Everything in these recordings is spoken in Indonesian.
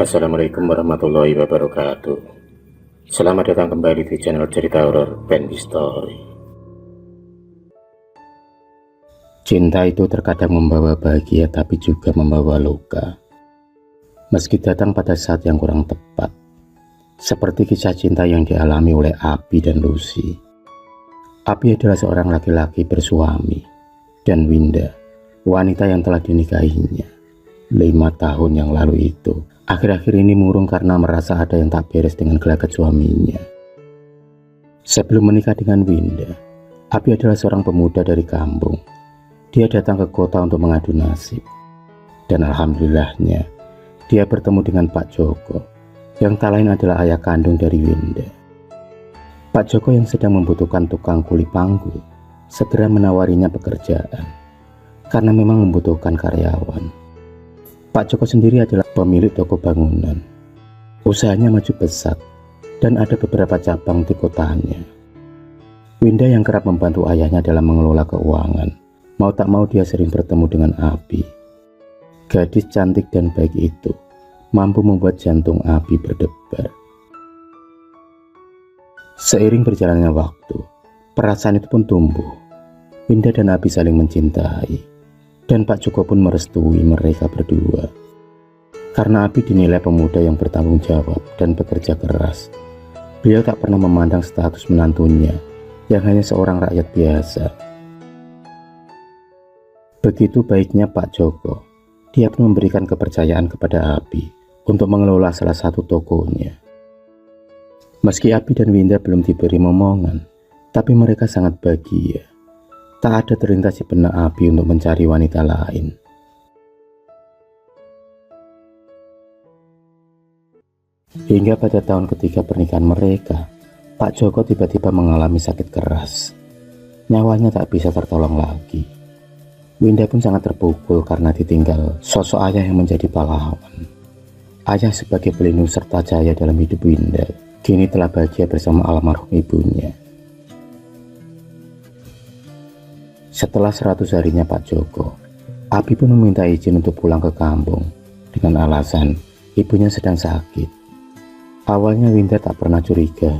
Assalamualaikum warahmatullahi wabarakatuh. Selamat datang kembali di channel cerita horor Bendy Story. Cinta itu terkadang membawa bahagia tapi juga membawa luka. Meski datang pada saat yang kurang tepat. Seperti kisah cinta yang dialami oleh Abi dan Lucy. Abi adalah seorang laki-laki bersuami, dan Winda, wanita yang telah dinikahinya 5 tahun yang lalu itu, akhir-akhir ini murung karena merasa ada yang tak beres dengan gelagat suaminya. Sebelum menikah dengan Winda, Abi adalah seorang pemuda dari kampung. Dia datang ke kota untuk mengadu nasib. Dan alhamdulillahnya, dia bertemu dengan Pak Joko, yang tak lain adalah ayah kandung dari Winda. Pak Joko yang sedang membutuhkan tukang kuli panggul, segera menawarinya pekerjaan, karena memang membutuhkan karyawan. Pak Joko sendiri adalah pemilik toko bangunan. Usahanya maju pesat dan ada beberapa cabang di kotanya. Winda yang kerap membantu ayahnya dalam mengelola keuangan, mau tak mau dia sering bertemu dengan Abi. Gadis cantik dan baik itu mampu membuat jantung Abi berdebar. Seiring berjalannya waktu, perasaan itu pun tumbuh. Winda dan Abi saling mencintai. Dan Pak Joko pun merestui mereka berdua. Karena Abi dinilai pemuda yang bertanggung jawab dan bekerja keras. Beliau tak pernah memandang status menantunya yang hanya seorang rakyat biasa. Begitu baiknya Pak Joko, dia pun memberikan kepercayaan kepada Abi untuk mengelola salah satu tokonya. Meski Abi dan Winda belum diberi momongan, tapi mereka sangat bahagia. Tak ada terlintas di benak Abi untuk mencari wanita lain. Hingga pada tahun ketiga pernikahan mereka, Pak Joko tiba-tiba mengalami sakit keras. Nyawanya tak bisa tertolong lagi. Winda pun sangat terpukul karena ditinggal sosok ayah yang menjadi pahlawan. Ayah sebagai pelindung serta cahaya dalam hidup Winda, kini telah bahagia bersama almarhum ibunya. Setelah 100 harinya Pak Joko, Abi pun meminta izin untuk pulang ke kampung dengan alasan ibunya sedang sakit. Awalnya Winda tak pernah curiga,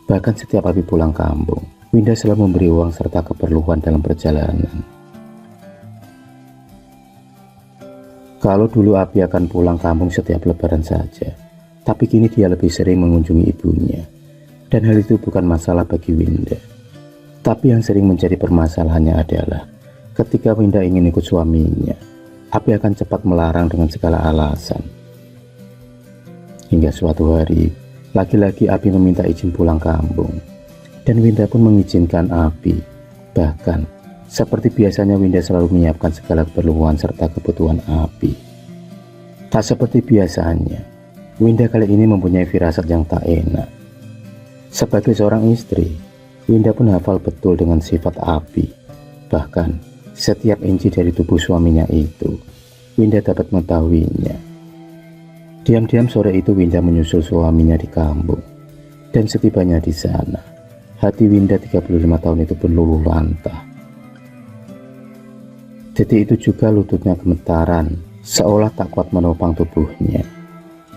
bahkan setiap Abi pulang kampung, Winda selalu memberi uang serta keperluan dalam perjalanan. Kalau dulu Abi akan pulang kampung setiap lebaran saja, tapi kini dia lebih sering mengunjungi ibunya, dan hal itu bukan masalah bagi Winda. Tapi yang sering menjadi permasalahannya adalah ketika Winda ingin ikut suaminya, Abi akan cepat melarang dengan segala alasan. Hingga suatu hari, lagi-lagi Abi meminta izin pulang kampung, dan Winda pun mengizinkan Abi. Bahkan, seperti biasanya Winda selalu menyiapkan segala keperluan serta kebutuhan Abi. Tak seperti biasanya, Winda kali ini mempunyai firasat yang tak enak. Sebagai seorang istri, Winda pun hafal betul dengan sifat Abi. Bahkan, setiap inci dari tubuh suaminya itu, Winda dapat mengetahuinya. Diam-diam sore itu Winda menyusul suaminya di kampung. Dan setibanya di sana, hati Winda 35 tahun itu pun luluh lantah. Detik itu juga lututnya gemetaran, seolah tak kuat menopang tubuhnya.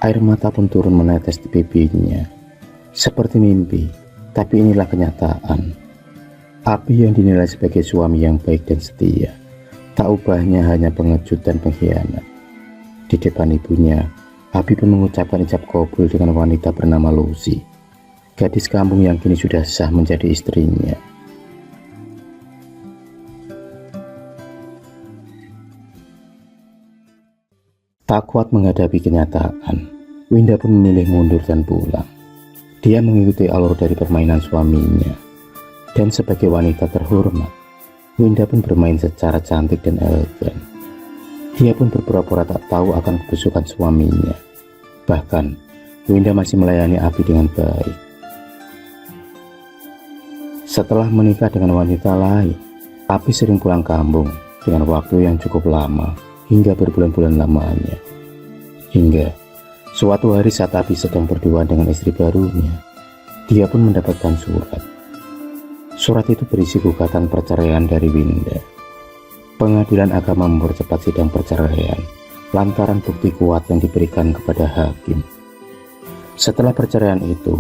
Air mata pun turun menetes di pipinya. Seperti mimpi. Tapi inilah kenyataan. Abi yang dinilai sebagai suami yang baik dan setia, tak ubahnya hanya pengecut dan pengkhianat. Di depan ibunya, Abi pun mengucapkan ijab kabul dengan wanita bernama Lucy, gadis kampung yang kini sudah sah menjadi istrinya. Tak kuat menghadapi kenyataan, Winda pun memilih mundur dan pulang. Dia mengikuti alur dari permainan suaminya, dan sebagai wanita terhormat, Winda pun bermain secara cantik dan elegan. Dia pun berpura-pura tak tahu akan kebusukan suaminya. Bahkan, Winda masih melayani Abi dengan baik. Setelah menikah dengan wanita lain, Abi sering pulang kampung dengan waktu yang cukup lama, hingga berbulan-bulan lamanya. Hingga suatu hari saat Abi sedang berduaan dengan istri barunya, dia pun mendapatkan surat. Surat itu berisi gugatan perceraian dari Winda. Pengadilan agama mempercepat sidang perceraian lantaran bukti kuat yang diberikan kepada hakim. Setelah perceraian itu,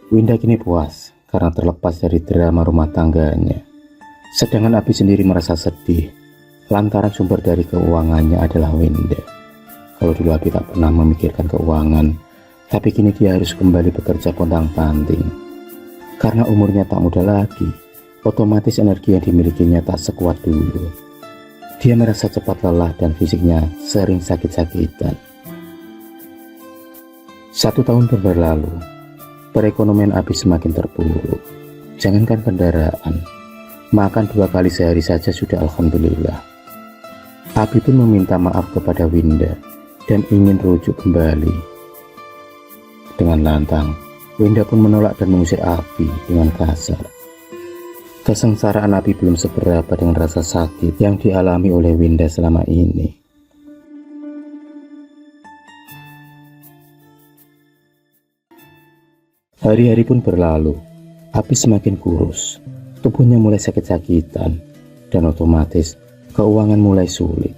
Winda kini puas karena terlepas dari drama rumah tangganya. Sedangkan Abi sendiri merasa sedih lantaran sumber dari keuangannya adalah Winda. Kalau dulu Abi tak pernah memikirkan keuangan, tapi kini dia harus kembali bekerja pontang-panting. Karena umurnya tak muda lagi, otomatis energi yang dimilikinya tak sekuat dulu. Dia merasa cepat lelah dan fisiknya sering sakit-sakitan. 1 tahun berlalu, perekonomian Abi semakin terpuruk. Jangankan kendaraan, makan 2 kali sehari saja sudah alhamdulillah. Abi pun meminta maaf kepada Winda dan ingin rujuk kembali. Dengan lantang, Winda pun menolak dan mengusir Abi dengan kasar. Kesengsaraan Abi belum seberapa dengan rasa sakit yang dialami oleh Winda selama ini. Hari-hari pun berlalu, Abi semakin kurus, tubuhnya mulai sakit-sakitan, dan otomatis keuangan mulai sulit.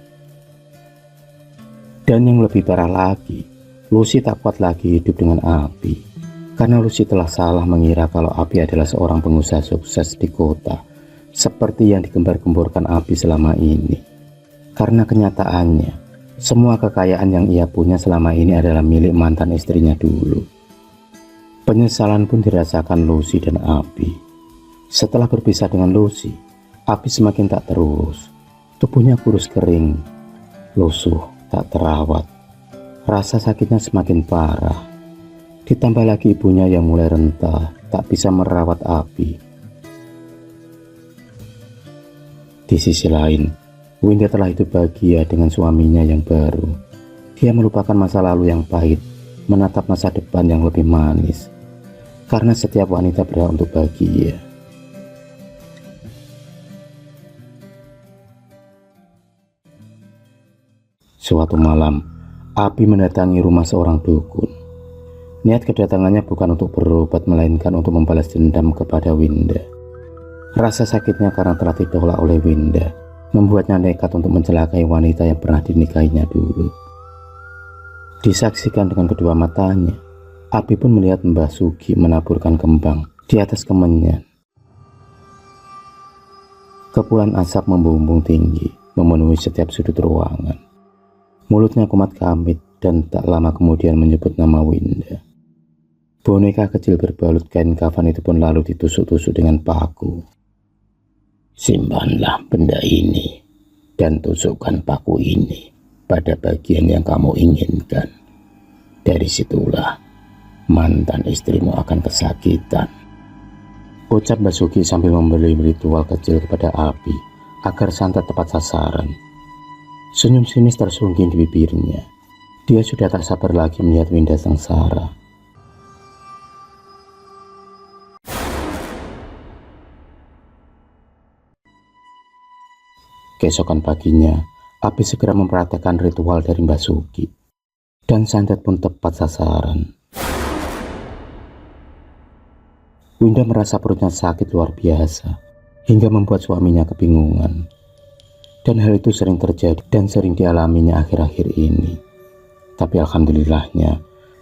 Dan yang lebih parah lagi, Lucy tak kuat lagi hidup dengan Abi. Karena Lucy telah salah mengira kalau Abi adalah seorang pengusaha sukses di kota, seperti yang digembar-gemborkan Abi selama ini. Karena kenyataannya, semua kekayaan yang ia punya selama ini adalah milik mantan istrinya dulu. Penyesalan pun dirasakan Lucy dan Abi. Setelah berpisah dengan Lucy, Abi semakin tak terurus. Tubuhnya kurus kering, lusuh, tak terawat. Rasa sakitnya semakin parah. Ditambah lagi ibunya yang mulai renta, tak bisa merawat Abi. Di sisi lain, Winda telah hidup bahagia dengan suaminya yang baru. Dia melupakan masa lalu yang pahit, menatap masa depan yang lebih manis. Karena setiap wanita berhak untuk bahagia. Suatu malam, Abi mendatangi rumah seorang dukun. Niat kedatangannya bukan untuk berobat, melainkan untuk membalas dendam kepada Winda. Rasa sakitnya karena telah ditolak oleh Winda membuatnya nekat untuk mencelakai wanita yang pernah dinikahinya dulu. Disaksikan dengan kedua matanya, Abi pun melihat Mbah Sugi menaburkan kembang di atas kemenyan. Kepulan asap membumbung tinggi, memenuhi setiap sudut ruangan. Mulutnya kumat kamit dan tak lama kemudian menyebut nama Winda. Boneka kecil berbalut kain kafan itu pun lalu ditusuk-tusuk dengan paku. Simpanlah benda ini dan tusukkan paku ini pada bagian yang kamu inginkan. Dari situlah mantan istrimu akan kesakitan. Ucap Basuki sambil memberi ritual kecil kepada Abi agar santet tepat sasaran. Senyum sinis tersungging di bibirnya. Dia sudah tak sabar lagi melihat Winda sengsara. Keesokan paginya, Abi segera mempraktekkan ritual dari Mbah Sugi, dan santet pun tepat sasaran. Winda merasa perutnya sakit luar biasa, hingga membuat suaminya kebingungan. Dan hal itu sering terjadi dan sering dialaminya akhir-akhir ini. Tapi alhamdulillahnya,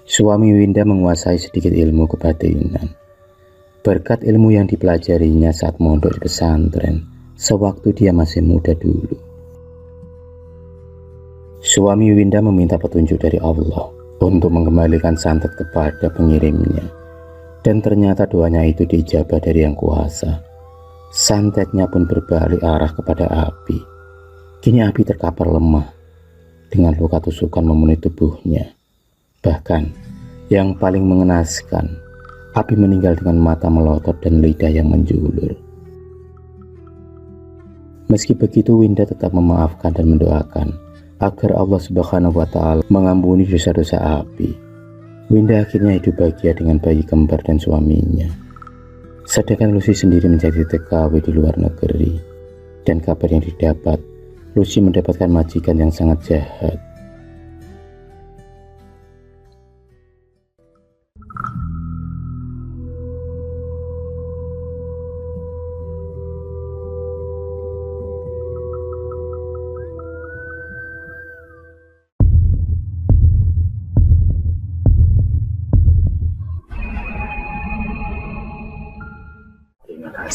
suami Winda menguasai sedikit ilmu kebatinan. Berkat ilmu yang dipelajarinya saat mondok di pesantren, sewaktu dia masih muda dulu. Suami Winda meminta petunjuk dari Allah untuk mengembalikan santet kepada pengirimnya. Dan ternyata doanya itu diijabah dari Yang Kuasa. Santetnya pun berbalik arah kepada Abi. Kini Abi terkapar lemah, dengan luka tusukan memenuhi tubuhnya. Bahkan, yang paling mengenaskan, Abi meninggal dengan mata melotot dan lidah yang menjulur. Meski begitu, Winda tetap memaafkan dan mendoakan agar Allah Subhanahu wa Ta'ala mengampuni dosa-dosa Abi. Winda akhirnya hidup bahagia dengan bayi kembar dan suaminya. Sedangkan Lucy sendiri menjadi TKW di luar negeri. Dan kabar yang didapat, Lucy mendapatkan majikan yang sangat jahat.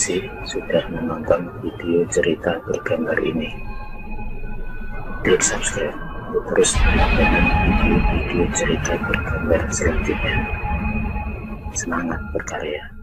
kasih sudah menonton video cerita bergambar ini. Klik subscribe untuk terus mendapatkan video-video cerita bergambar selanjutnya. Semangat berkarya.